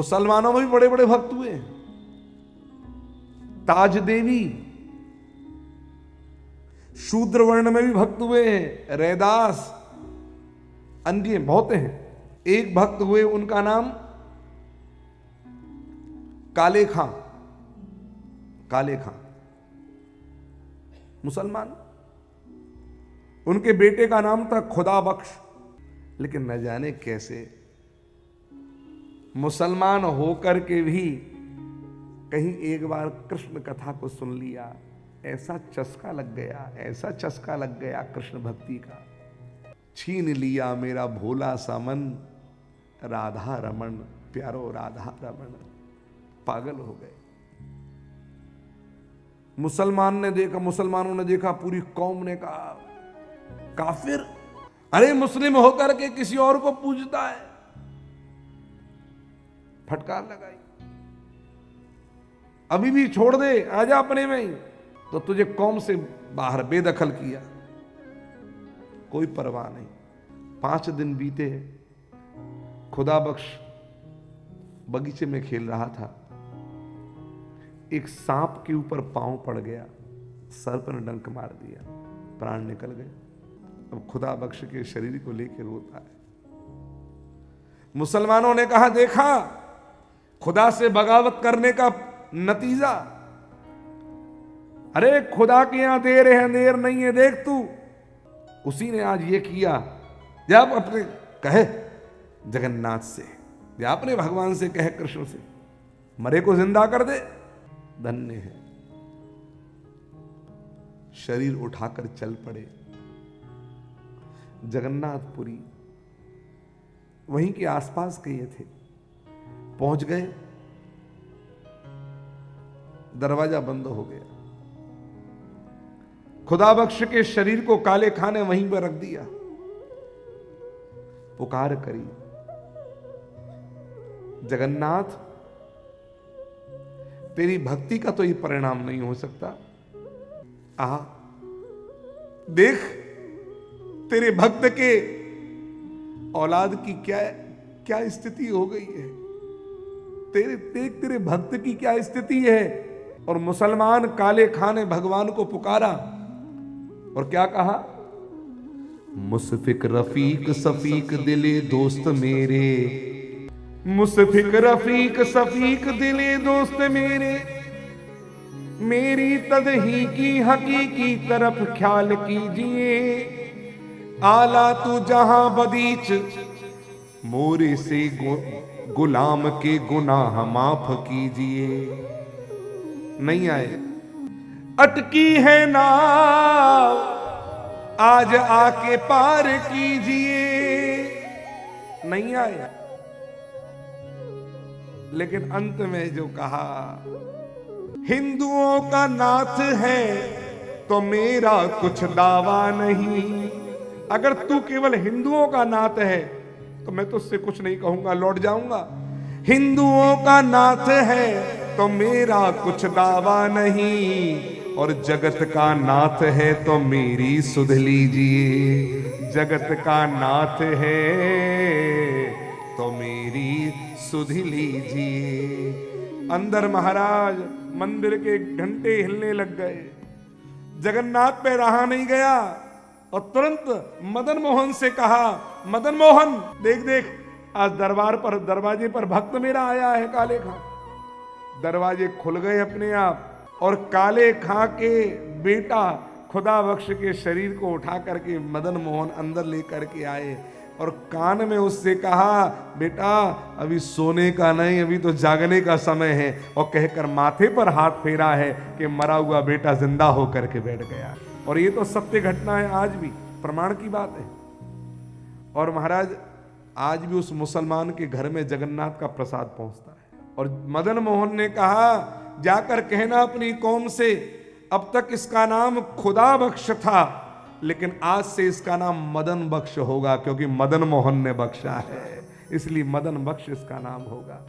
मुसलमानों में भी बड़े बड़े भक्त हुए। ताज देवी शूद्र वर्ण में भी भक्त हुए हैं, रैदास, अन्य बहुत हैं। एक भक्त हुए, उनका नाम काले खां, काले खां मुसलमान। उनके बेटे का नाम था खुदा बख्श। लेकिन न जाने कैसे मुसलमान होकर के भी कहीं एक बार कृष्ण कथा को सुन लिया, ऐसा चस्का लग गया, ऐसा चस्का लग गया कृष्ण भक्ति का। छीन लिया मेरा भोला सा मन, राधा रमन प्यारो राधा रमन। पागल हो गए। मुसलमानों ने देखा, पूरी कौम ने कहा काफिर, अरे मुस्लिम होकर के किसी और को पूजता है। फटकार लगाई, अभी भी छोड़ दे, आजा अपने में ही। तो तुझे कौम से बाहर बेदखल किया, कोई परवाह नहीं। 5 दिन बीते, खुदा बख्श बगीचे में खेल रहा था, एक सांप के ऊपर पांव पड़ गया, सर पर डंक मार दिया, प्राण निकल गए। अब खुदा बख्श के शरीर को लेकर रोता है। मुसलमानों ने कहा, देखा खुदा से बगावत करने का नतीजा। अरे खुदा के यहां देर है, देर नहीं है, देख तू। उसी ने आज ये किया। जब अपने कहे जगन्नाथ से, या अपने भगवान से कहे कृष्ण से, मरे को जिंदा कर दे, धन्य है। शरीर उठाकर चल पड़े जगन्नाथपुरी। वहीं के आसपास के ये थे। पहुंच गए, दरवाजा बंद हो गया। खुदा बख्श के शरीर को काले खां ने वहीं पर रख दिया। पुकार करी, जगन्नाथ तेरी भक्ति का तो ये परिणाम नहीं हो सकता। आ देख तेरे भक्त के औलाद की क्या स्थिति हो गई है। तेरे भक्त की क्या स्थिति है। और मुसलमान काले खां ने भगवान को पुकारा और क्या कहा, मुसफिक रफीक सफीक दिले दोस्त मेरे, मुसफिक रफीक सफीक दिले दोस्त मेरे, मेरी तदही की हकीकी तरफ ख्याल कीजिए। आला तू जहां बदीच, मोरे से गुलाम के गुनाह माफ कीजिए। नहीं आए, अटकी है नाव, आज आके पार कीजिए। नहीं आए। लेकिन अंत में जो कहा, हिंदुओं का नाथ है तो मेरा कुछ दावा नहीं। अगर तू केवल हिंदुओं का नाथ है तो मैं तुझसे कुछ नहीं कहूंगा, लौट जाऊंगा। हिंदुओं का नाथ है तो मेरा कुछ दावा नहीं, और जगत का नाथ है तो मेरी सुध लीजिए। जगत का नाथ है तो मेरी सुध लीजिए। अंदर महाराज मंदिर के घंटे हिलने लग गए। जगन्नाथ पे रहा नहीं गया और तुरंत मदन मोहन से कहा, मदन मोहन देख देख, आज दरवाजे पर भक्त मेरा आया है, काले खां। दरवाजे खुल गए अपने आप और काले खां के बेटा खुदा बख्श के शरीर को उठा करके मदन मोहन अंदर लेकर के आए और कान में उससे कहा, बेटा अभी सोने का नहीं, अभी तो जागने का समय है। और कहकर माथे पर हाथ फेरा है कि मरा हुआ बेटा जिंदा होकर के बैठ गया। और ये तो सत्य घटना है, आज भी प्रमाण की बात है। और महाराज आज भी उस मुसलमान के घर में जगन्नाथ का प्रसाद पहुंचता है। और मदन मोहन ने कहा, जाकर कहना अपनी कौम से, अब तक इसका नाम खुदा बख्श था, लेकिन आज से इसका नाम मदन बख्श होगा, क्योंकि मदन मोहन ने बख्शा है, इसलिए मदन बख्श इसका नाम होगा।